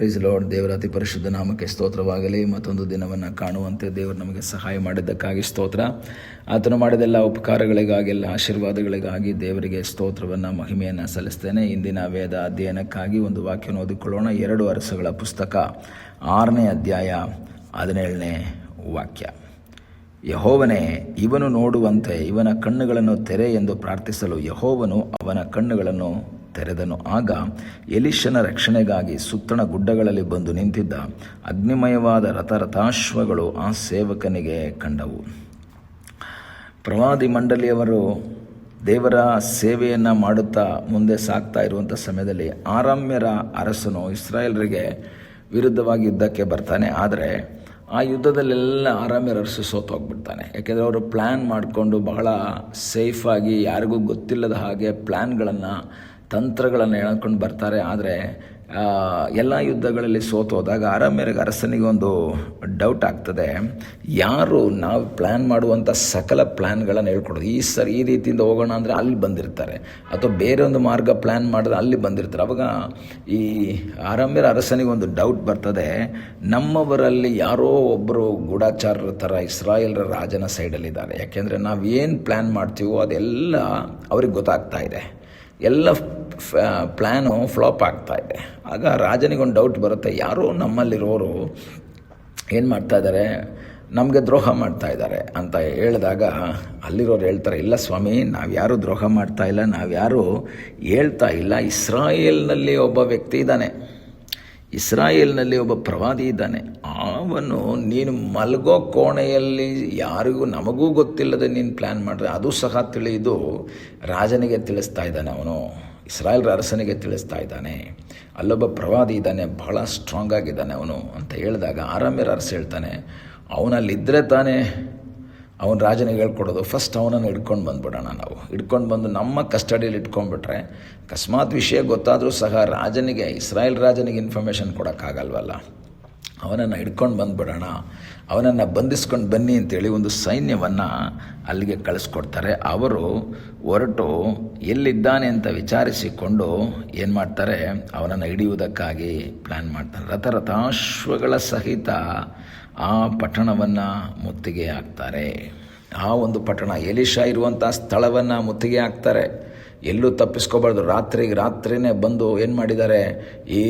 Price lord. ದೇವರ ಅತಿ ಪರಿಶುದ್ಧ ನಾಮಕ್ಕೆ ಸ್ತೋತ್ರವಾಗಲಿ. ಮತ್ತೊಂದು ದಿನವನ್ನು ಕಾಣುವಂತೆ ದೇವರು ನಮಗೆ ಸಹಾಯ ಮಾಡಿದ್ದಕ್ಕಾಗಿ ಸ್ತೋತ್ರ. ಆತನು ಮಾಡಿದೆಲ್ಲ ಉಪಕಾರಗಳಿಗಾಗಿ, ಎಲ್ಲ ಆಶೀರ್ವಾದಗಳಿಗಾಗಿ ದೇವರಿಗೆ ಸ್ತೋತ್ರವನ್ನು, ಮಹಿಮೆಯನ್ನು ಸಲ್ಲಿಸ್ತೇನೆ. ಇಂದಿನ ವೇದ ಅಧ್ಯಯನಕ್ಕಾಗಿ ಒಂದು ವಾಕ್ಯವನ್ನು ಓದಿಕೊಳ್ಳೋಣ. 2 ಅರಸುಗಳ ಪುಸ್ತಕ 6ನೇ ಅಧ್ಯಾಯ 17ನೇ ವಾಕ್ಯ. ಯೆಹೋವನೇ, ಇವನು ನೋಡುವಂತೆ ಇವನ ಕಣ್ಣುಗಳನ್ನು ತೆರೆ ಎಂದು ಪ್ರಾರ್ಥಿಸಲು ಯೆಹೋವನು ಅವನ ಕಣ್ಣುಗಳನ್ನು ತೆರೆದನು. ಆಗ ಎಲೀಷನ ರಕ್ಷಣೆಗಾಗಿ ಸುತ್ತಣ ಗುಡ್ಡಗಳಲ್ಲಿ ಬಂದು ನಿಂತಿದ್ದ ಅಗ್ನಿಮಯವಾದ ರಥಾಶ್ವಗಳು ಆ ಸೇವಕನಿಗೆ ಕಂಡವು. ಪ್ರವಾದಿ ಮಂಡಳಿಯವರು ದೇವರ ಸೇವೆಯನ್ನು ಮಾಡುತ್ತಾ ಮುಂದೆ ಸಾಗ್ತಾ ಇರುವಂಥ ಸಮಯದಲ್ಲಿ ಆರಾಮ್ಯರ ಅರಸನು ಇಸ್ರಾಯೇಲರಿಗೆ ವಿರುದ್ಧವಾಗಿ ಯುದ್ಧಕ್ಕೆ ಬರ್ತಾನೆ. ಆದರೆ ಆ ಯುದ್ಧದಲ್ಲೆಲ್ಲ ಆರಾಮ್ಯರ ಅರಸು ಸೋತು ಹೋಗ್ಬಿಡ್ತಾನೆ. ಯಾಕೆಂದರೆ ಅವರು ಪ್ಲ್ಯಾನ್ ಮಾಡಿಕೊಂಡು ಬಹಳ ಸೇಫಾಗಿ ಯಾರಿಗೂ ಗೊತ್ತಿಲ್ಲದ ಹಾಗೆ ಪ್ಲ್ಯಾನ್ಗಳನ್ನು, ತಂತ್ರಗಳನ್ನು ಹೇಳ್ಕೊಂಡು ಬರ್ತಾರೆ. ಆದರೆ ಎಲ್ಲ ಯುದ್ಧಗಳಲ್ಲಿ ಸೋತು ಹೋದಾಗ ಆರಾಮ್ಯರಿಗೆ ಅರಸನಿಗೆ ಒಂದು ಡೌಟ್ ಆಗ್ತದೆ. ಯಾರು ನಾವು ಪ್ಲ್ಯಾನ್ ಮಾಡುವಂಥ ಸಕಲ ಪ್ಲ್ಯಾನ್ಗಳನ್ನು ಹೇಳ್ಕೊಡೋದು, ಈ ರೀತಿಯಿಂದ ಹೋಗೋಣ ಅಂದರೆ ಅಲ್ಲಿ ಬಂದಿರ್ತಾರೆ, ಅಥವಾ ಬೇರೆ ಒಂದು ಮಾರ್ಗ ಪ್ಲ್ಯಾನ್ ಮಾಡಿದ್ರೆ ಅಲ್ಲಿ ಬಂದಿರ್ತಾರೆ. ಅವಾಗ ಈ ಆರಾಮ್ಯರ ಅರಸನಿಗೆ ಒಂದು ಡೌಟ್ ಬರ್ತದೆ, ನಮ್ಮವರಲ್ಲಿ ಯಾರೋ ಒಬ್ಬರು ಗೂಢಾಚಾರರ ಥರ ಇಸ್ರಾಯೇಲರ ರಾಜನ ಸೈಡಲ್ಲಿದ್ದಾರೆ. ಯಾಕೆಂದರೆ ನಾವು ಏನು ಪ್ಲ್ಯಾನ್ ಮಾಡ್ತೀವೋ ಅದೆಲ್ಲ ಅವ್ರಿಗೆ ಗೊತ್ತಾಗ್ತಾ ಇದೆ, ಎಲ್ಲ ಪ್ಲ್ಯಾನು ಫ್ಲಾಪ್ ಆಗ್ತಾ ಇದೆ. ಆಗ ರಾಜನಿಗೊಂದು ಡೌಟ್ ಬರುತ್ತೆ, ಯಾರೋ ನಮ್ಮಲ್ಲಿರೋರು ಏನು ಮಾಡ್ತಾ ಇದ್ದಾರೆ, ನಮಗೆ ದ್ರೋಹ ಮಾಡ್ತಾ ಇದ್ದಾರೆ ಅಂತ ಹೇಳಿದಾಗ ಅಲ್ಲಿರೋರು ಹೇಳ್ತಾರೆ, ಇಲ್ಲ ಸ್ವಾಮಿ, ನಾವ್ಯಾರೂ ದ್ರೋಹ ಮಾಡ್ತಾ ಇಲ್ಲ, ನಾವ್ಯಾರೂ ಹೇಳ್ತಾ ಇಲ್ಲ. ಇಸ್ರಾಯೇಲ್ನಲ್ಲಿ ಒಬ್ಬ ವ್ಯಕ್ತಿ ಇದ್ದಾನೆ, ಇಸ್ರಾಯೇಲ್ನಲ್ಲಿ ಒಬ್ಬ ಪ್ರವಾದಿ ಇದ್ದಾನೆ. ಅವನು ನೀನು ಮಲಗೋ ಕೋಣೆಯಲ್ಲಿ ಯಾರಿಗೂ ನಮಗೂ ಗೊತ್ತಿಲ್ಲದೆ ನೀನು ಪ್ಲ್ಯಾನ್ ಮಾಡಿದ್ರೆ ಅದು ಸಹ ತಿಳಿದು ರಾಜನಿಗೆ ತಿಳಿಸ್ತಾ ಇದ್ದಾನೆ. ಅವನು ಇಸ್ರಾಯೇಲ್ ಅರಸನಿಗೆ ತಿಳಿಸ್ತಾ ಇದ್ದಾನೆ, ಅಲ್ಲೊಬ್ಬ ಪ್ರವಾದಿ ಇದ್ದಾನೆ, ಬಹಳ ಸ್ಟ್ರಾಂಗ್ ಆಗಿದ್ದಾನೆ ಅವನು ಅಂತ ಹೇಳಿದಾಗ ಆರಾಮ್ಯರ ಅರಸ ಹೇಳ್ತಾನೆ, ಅವನಲ್ಲಿದ್ದರೆ ತಾನೇ ಅವನ ರಾಜನಿಗೆ ಹೇಳ್ಕೊಡೋದು. ಫಸ್ಟ್ ಅವನನ್ನು ಹಿಡ್ಕೊಂಡು ಬಂದುಬಿಡೋಣ, ನಾವು ಹಿಡ್ಕೊಂಡು ಬಂದು ನಮ್ಮ ಕಸ್ಟಡಿಯಲ್ಲಿ ಇಟ್ಕೊಂಡ್ಬಿಟ್ರೆ ಅಕಸ್ಮಾತ್ ವಿಷಯ ಗೊತ್ತಾದರೂ ಸಹ ರಾಜನಿಗೆ, ಇಸ್ರಾಯೇಲ್ ರಾಜನಿಗೆ ಇನ್ಫಾರ್ಮೇಷನ್ ಕೊಡೋಕ್ಕಾಗಲ್ವಲ್ಲ. ಅವನನ್ನು ಹಿಡ್ಕೊಂಡು ಬಂದುಬಿಡೋಣ, ಅವನನ್ನು ಬಂಧಿಸ್ಕೊಂಡು ಬನ್ನಿ ಅಂತೇಳಿ ಒಂದು ಸೈನ್ಯವನ್ನು ಅಲ್ಲಿಗೆ ಕಳಿಸ್ಕೊಡ್ತಾರೆ. ಅವರು ಹೊರಟು ಎಲ್ಲಿದ್ದಾನೆ ಅಂತ ವಿಚಾರಿಸಿಕೊಂಡು ಏನು ಮಾಡ್ತಾರೆ, ಅವನನ್ನು ಹಿಡಿಯುವುದಕ್ಕಾಗಿ ಪ್ಲ್ಯಾನ್ ಮಾಡ್ತಾರೆ. ರಥಾಶ್ವಗಳ ಸಹಿತ ಆ ಪಟ್ಟಣವನ್ನು ಮುತ್ತಿಗೆ ಹಾಕ್ತಾರೆ. ಆ ಒಂದು ಪಟ್ಟಣ, ಎಲೀಷಾ ಇರುವಂಥ ಸ್ಥಳವನ್ನು ಮುತ್ತಿಗೆ ಹಾಕ್ತಾರೆ. ಎಲ್ಲೂ ತಪ್ಪಿಸ್ಕೋಬಾರ್ದು. ರಾತ್ರಿನೇ ಬಂದು ಏನು ಮಾಡಿದ್ದಾರೆ, ಈ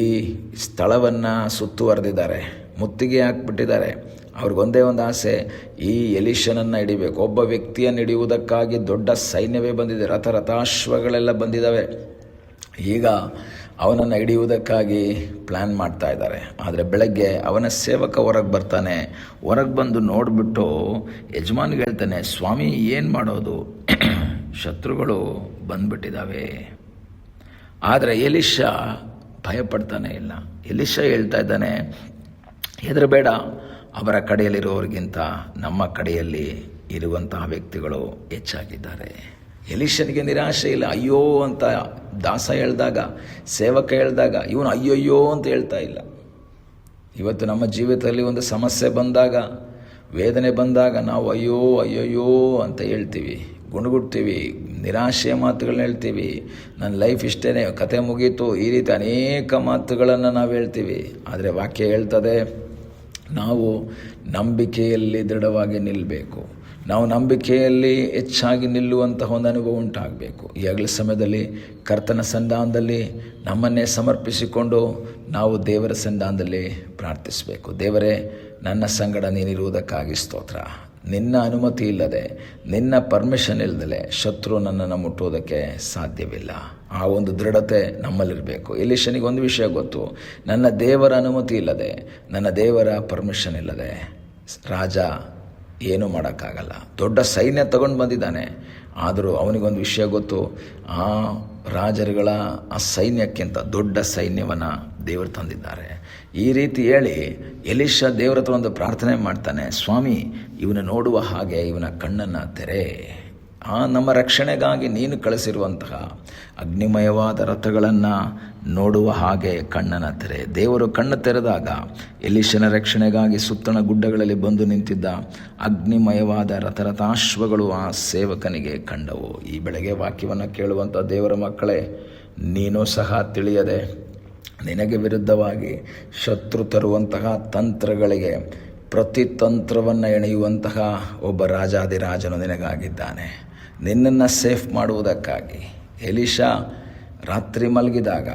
ಸ್ಥಳವನ್ನು ಸುತ್ತುವರೆದಿದ್ದಾರೆ, ಮುತ್ತಿಗೆ ಹಾಕ್ಬಿಟ್ಟಿದ್ದಾರೆ. ಅವ್ರಿಗೊಂದೇ ಒಂದು ಆಸೆ, ಈ ಎಲೀಷನನ್ನು ಹಿಡಿಬೇಕು. ಒಬ್ಬ ವ್ಯಕ್ತಿಯನ್ನು ಹಿಡಿಯುವುದಕ್ಕಾಗಿ ದೊಡ್ಡ ಸೈನ್ಯವೇ ಬಂದಿದೆ, ರಥಾಶ್ವಗಳೆಲ್ಲ ಬಂದಿದ್ದಾವೆ. ಈಗ ಅವನನ್ನು ಹಿಡಿಯುವುದಕ್ಕಾಗಿ ಪ್ಲ್ಯಾನ್ ಮಾಡ್ತಾ ಇದ್ದಾರೆ. ಆದರೆ ಬೆಳಗ್ಗೆ ಅವನ ಸೇವಕ ಹೊರಗೆ ಬರ್ತಾನೆ. ಹೊರಗೆ ಬಂದು ನೋಡಿಬಿಟ್ಟು ಯಜಮಾನಿಗೆ ಹೇಳ್ತಾನೆ, ಸ್ವಾಮಿ ಏನು ಮಾಡೋದು, ಶತ್ರುಗಳು ಬಂದುಬಿಟ್ಟಿದ್ದಾವೆ. ಆದರೆ ಎಲೀಷಾ ಭಯಪಡ್ತಾನೆ ಇಲ್ಲ. ಎಲೀಷಾ ಹೇಳ್ತಾ ಇದ್ದಾನೆ, ಹೆದರಬೇಡ, ಅವರ ಕಡೆಯಲ್ಲಿರೋರಿಗಿಂತ ನಮ್ಮ ಕಡೆಯಲ್ಲಿ ಇರುವಂತಹ ವ್ಯಕ್ತಿಗಳು ಹೆಚ್ಚಾಗಿದ್ದಾರೆ. ಎಲೀಷನಿಗೆ ನಿರಾಶೆ ಇಲ್ಲ. ಅಯ್ಯೋ ಅಂತ ದಾಸ ಹೇಳಿದಾಗ, ಸೇವಕ ಹೇಳಿದಾಗ ಇವನು ಅಯ್ಯೋಯ್ಯೋ ಅಂತ ಹೇಳ್ತಾ ಇಲ್ಲ. ಇವತ್ತು ನಮ್ಮ ಜೀವಿತದಲ್ಲಿ ಒಂದು ಸಮಸ್ಯೆ ಬಂದಾಗ, ವೇದನೆ ಬಂದಾಗ ನಾವು ಅಯ್ಯೋ ಅಯ್ಯೋಯ್ಯೋ ಅಂತ ಹೇಳ್ತೀವಿ, ಗುಣಗುಡ್ತೀವಿ, ನಿರಾಶೆಯ ಮಾತುಗಳನ್ನ ಹೇಳ್ತೀವಿ. ನನ್ನ ಲೈಫ್ ಇಷ್ಟೇ, ಕತೆ ಮುಗೀತು, ಈ ರೀತಿ ಅನೇಕ ಮಾತುಗಳನ್ನು ನಾವು ಹೇಳ್ತೀವಿ. ಆದರೆ ವಾಕ್ಯ ಹೇಳ್ತದೆ, ನಾವು ನಂಬಿಕೆಯಲ್ಲಿ ದೃಢವಾಗಿ ನಿಲ್ಲಬೇಕು. ನಾವು ನಂಬಿಕೆಯಲ್ಲಿ ಹೆಚ್ಚಾಗಿ ನಿಲ್ಲುವಂತಹ ಒಂದು ಅನುಭವ ಉಂಟಾಗಬೇಕು. ಈಗಲೇ ಸಮಯದಲ್ಲಿ ಕರ್ತನ ಸನ್ನಿಧಾನದಲ್ಲಿ ನಮ್ಮನ್ನೇ ಸಮರ್ಪಿಸಿಕೊಂಡು ನಾವು ದೇವರ ಸನ್ನಿಧಾನದಲ್ಲಿ ಪ್ರಾರ್ಥಿಸಬೇಕು. ದೇವರೇ, ನನ್ನ ಸಂಗಡ ನೀನಿರುವುದಕ್ಕಾಗಿ ಸ್ತೋತ್ರ. ನಿನ್ನ ಅನುಮತಿ ಇಲ್ಲದೆ, ನಿನ್ನ ಪರ್ಮಿಷನ್ ಇಲ್ಲದೆ ಶತ್ರು ನನ್ನನ್ನು ಮುಟ್ಟುವುದಕ್ಕೆ ಸಾಧ್ಯವಿಲ್ಲ. ಆ ಒಂದು ದೃಢತೆ ನಮ್ಮಲ್ಲಿರಬೇಕು. ಎಲೀಷನಿಗೆ ಒಂದು ವಿಷಯ ಗೊತ್ತು, ನನ್ನ ದೇವರ ಅನುಮತಿ ಇಲ್ಲದೆ, ನನ್ನ ದೇವರ ಪರ್ಮಿಷನ್ ಇಲ್ಲದೆ ರಾಜ ಏನೂ ಮಾಡೋಕ್ಕಾಗಲ್ಲ. ದೊಡ್ಡ ಸೈನ್ಯ ತಗೊಂಡು ಬಂದಿದ್ದಾನೆ, ಆದರೂ ಅವನಿಗೊಂದು ವಿಷಯ ಗೊತ್ತು, ಆ ರಾಜರುಗಳ ಆ ಸೈನ್ಯಕ್ಕಿಂತ ದೊಡ್ಡ ಸೈನ್ಯವನ್ನು ದೇವರು ತಂದಿದ್ದಾರೆ. ಈ ರೀತಿ ಹೇಳಿ ಎಲೀಷಾ ದೇವರ ಹತ್ರ ಒಂದು ಪ್ರಾರ್ಥನೆ ಮಾಡ್ತಾನೆ, ಸ್ವಾಮಿ, ಇವನು ನೋಡುವ ಹಾಗೆ ಇವನ ಕಣ್ಣನ್ನು ತೆರೆ. ನಮ್ಮ ರಕ್ಷಣೆಗಾಗಿ ನೀನು ಕಳಿಸಿರುವಂತಹ ಅಗ್ನಿಮಯವಾದ ರಥಗಳನ್ನು ನೋಡುವ ಹಾಗೆ ಕಣ್ಣನ್ನು ತೆರೆ. ದೇವರು ಕಣ್ಣು ತೆರೆದಾಗ ಎಲೀಷನ ರಕ್ಷಣೆಗಾಗಿ ಸುತ್ತಣ ಗುಡ್ಡಗಳಲ್ಲಿ ಬಂದು ನಿಂತಿದ್ದ ಅಗ್ನಿಮಯವಾದ ರಥಾಶ್ವಗಳು ಆ ಸೇವಕನಿಗೆ ಕಂಡವು. ಈ ಬೆಳಗ್ಗೆ ವಾಕ್ಯವನ್ನು ಕೇಳುವಂಥ ದೇವರ ಮಕ್ಕಳೇ, ನೀನು ಸಹ ತಿಳಿಯದೆ ನಿನಗೆ ವಿರುದ್ಧವಾಗಿ ಶತ್ರು ತರುವಂತಹ ತಂತ್ರಗಳಿಗೆ ಪ್ರತಿತಂತ್ರವನ್ನು ಎಣೆಯುವಂತಹ ಒಬ್ಬ ರಾಜಾದಿರಾಜನು ನಿನಗಾಗಿದ್ದಾನೆ. ನಿನ್ನನ್ನು ಸೇಫ್ ಮಾಡುವುದಕ್ಕಾಗಿ ಎಲೀಷಾ ರಾತ್ರಿ ಮಲಗಿದಾಗ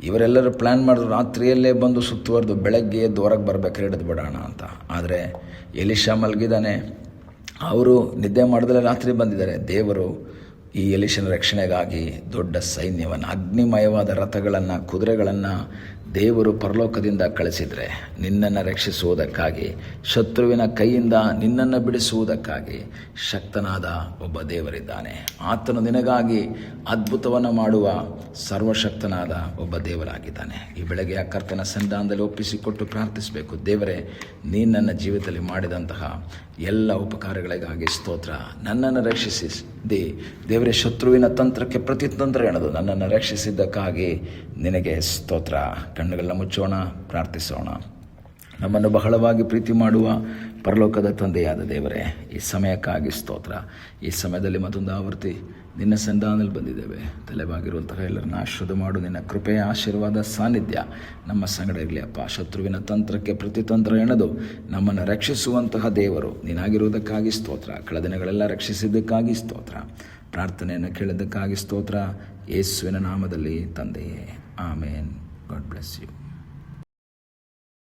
ಇವರೆಲ್ಲರೂ ಪ್ಲ್ಯಾನ್ ಮಾಡಿದ್ರು ರಾತ್ರಿಯಲ್ಲೇ ಬಂದು ಸುತ್ತುವರೆದು ಬೆಳಗ್ಗೆ ಎದ್ದು ಹೊರಗೆ ಬರಬೇಕು, ಹಿಡಿದು ಬಿಡೋಣ ಅಂತ. ಆದರೆ ಎಲೀಷಾ ಮಲಗಿದ್ದಾನೆ, ಅವರು ನಿದ್ದೆ ಮಾಡಿದ್ರೆ ರಾತ್ರಿ ಬಂದಿದ್ದಾರೆ. ದೇವರು ಈ ಎಲೀಷನ ರಕ್ಷಣೆಗಾಗಿ ದೊಡ್ಡ ಸೈನ್ಯವನ್ನು, ಅಗ್ನಿಮಯವಾದ ರಥಗಳನ್ನು, ಕುದುರೆಗಳನ್ನು ದೇವರು ಪರಲೋಕದಿಂದ ಕಳಿಸಿದರೆ ನಿನ್ನನ್ನು ರಕ್ಷಿಸುವುದಕ್ಕಾಗಿ, ಶತ್ರುವಿನ ಕೈಯಿಂದ ನಿನ್ನನ್ನು ಬಿಡಿಸುವುದಕ್ಕಾಗಿ ಶಕ್ತನಾದ ಒಬ್ಬ ದೇವರಿದ್ದಾನೆ. ಆತನು ನಿನಗಾಗಿ ಅದ್ಭುತವನ್ನು ಮಾಡುವ ಸರ್ವಶಕ್ತನಾದ ಒಬ್ಬ ದೇವರಾಗಿದ್ದಾನೆ. ಈ ಬೆಳಗ್ಗೆ ಆ ಕರ್ತನ ಸನ್ನಿಧಾನದಲ್ಲಿ ಒಪ್ಪಿಸಿಕೊಟ್ಟು ಪ್ರಾರ್ಥಿಸಬೇಕು. ದೇವರೇ, ನೀನು ನನ್ನ ಜೀವಿತದಲ್ಲಿ ಮಾಡಿದಂತಹ ಎಲ್ಲ ಉಪಕಾರಗಳಿಗಾಗಿ ಸ್ತೋತ್ರ. ನನ್ನನ್ನು ರಕ್ಷಿಸಿದ್ದಿ ದೇವರೇ, ಶತ್ರುವಿನ ತಂತ್ರಕ್ಕೆ ಪ್ರತಿತಂತ್ರ ಎಣದು ನನ್ನನ್ನು ರಕ್ಷಿಸಿದ್ದಕ್ಕಾಗಿ ನಿನಗೆ ಸ್ತೋತ್ರ. ಕಣ್ಣುಗಳನ್ನ ಮುಚ್ಚೋಣ, ಪ್ರಾರ್ಥಿಸೋಣ. ನಮ್ಮನ್ನು ಬಹಳವಾಗಿ ಪ್ರೀತಿ ಮಾಡುವ ಪರಲೋಕದ ತಂದೆಯಾದ ದೇವರೇ, ಈ ಸಮಯಕ್ಕಾಗಿ ಸ್ತೋತ್ರ. ಈ ಸಮಯದಲ್ಲಿ ಮತ್ತೊಂದು ಆವರ್ತಿ ನಿನ್ನ ಸನ್ನಿಧಾನದಲ್ಲಿ ಬಂದಿದ್ದೇವೆ. ತಲೆಬಾಗಿರುವಂತಹ ಎಲ್ಲರನ್ನ ಆಶೀರ್ವಾದ ಮಾಡು. ನಿನ್ನ ಕೃಪೆಯ ಆಶೀರ್ವಾದ ಸಾನ್ನಿಧ್ಯ ನಮ್ಮ ಸಂಗಡ ಇರಲಿ ಅಪ್ಪ. ಶತ್ರುವಿನ ತಂತ್ರಕ್ಕೆ ಪ್ರತಿತಂತ್ರ ಎಣದು ನಮ್ಮನ್ನು ರಕ್ಷಿಸುವಂತಹ ದೇವರು ನೀನಾಗಿರುವುದಕ್ಕಾಗಿ ಸ್ತೋತ್ರ. ಕಳೆದ ದಿನಗಳೆಲ್ಲ ರಕ್ಷಿಸಿದ್ದಕ್ಕಾಗಿ ಸ್ತೋತ್ರ. ಪ್ರಾರ್ಥನೆಯನ್ನು ಕೇಳಿದ್ದಕ್ಕಾಗಿ ಸ್ತೋತ್ರ. ಯೇಸುವಿನ ನಾಮದಲ್ಲಿ ತಂದೆಯೇ, ಆಮೇನ್. God bless you.